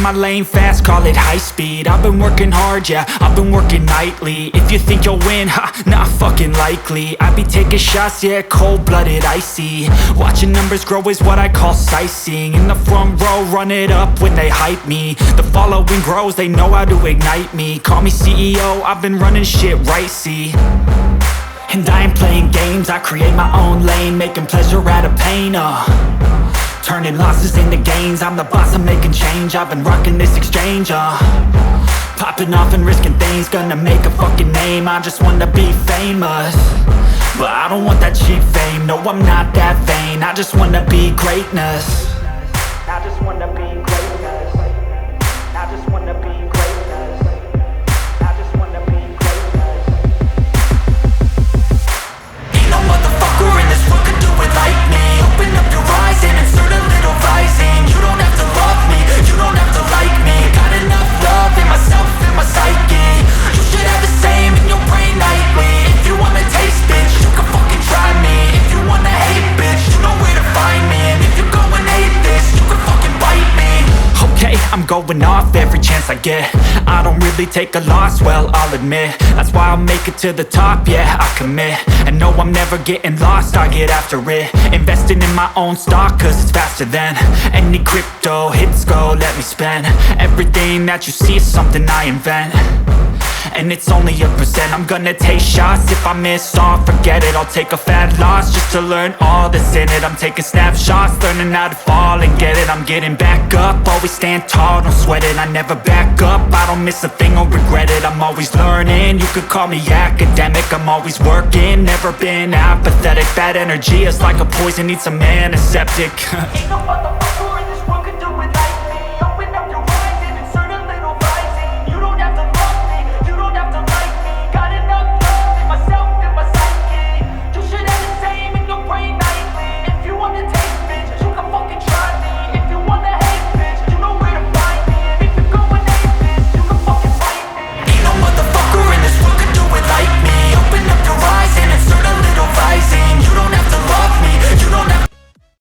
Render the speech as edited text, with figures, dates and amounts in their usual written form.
my lane fast, call it high speed. I've been working hard, yeah, I've been working nightly. If you think you'll win, ha, not fucking likely. I be taking shots, yeah, cold-blooded, icy. Watching numbers grow is what I call sightseeing. In the front row, run it up when they hype me. The following grows, they know how to ignite me. Call me CEO, I've been running shit right, see. And I ain't playing games, I create my own lane, making pleasure out of pain, turning losses into gains. I'm the boss, I'm making change. I've been rocking this exchange, popping off and risking things. Gonna make a fucking name, I just wanna be famous. But I don't want that cheap fame, no I'm not that vain. I just wanna be greatness. I just wanna be greatness. I just wanna be greatness. I just wanna be greatness. Ain't no motherfucker in this world could do it like me. Open up your eyes and insert a little rising. You don't have to love me, you don't have to like me. Got enough love in myself, in my psyche. You should have the same in your brain nightly. If you wanna taste, bitch, you can fucking try me. If you wanna hate, bitch, you know where to find me. And if you go and hate this, you can fucking bite me. Okay, I'm going off every chance I get. I don't really take a loss, well, I'll admit. That's why I'll make it to the top, yeah, I commit. And no, I'm never getting lost, I get after it. Investing in my own stock, cause it's faster than any crypto hits go, let me spend. Everything that you see is something I invent. And it's only a percent. I'm gonna take shots. If I miss all, forget it. I'll take a fat loss just to learn all that's in it. I'm taking snapshots, learning how to fall and get it. I'm getting back up, always stand tall, don't sweat it. I never back up, I don't miss a thing or regret it. I'm always learning, you could call me academic. I'm always working, never been apathetic. Bad energy is like a poison, needs a antiseptic. Ain't no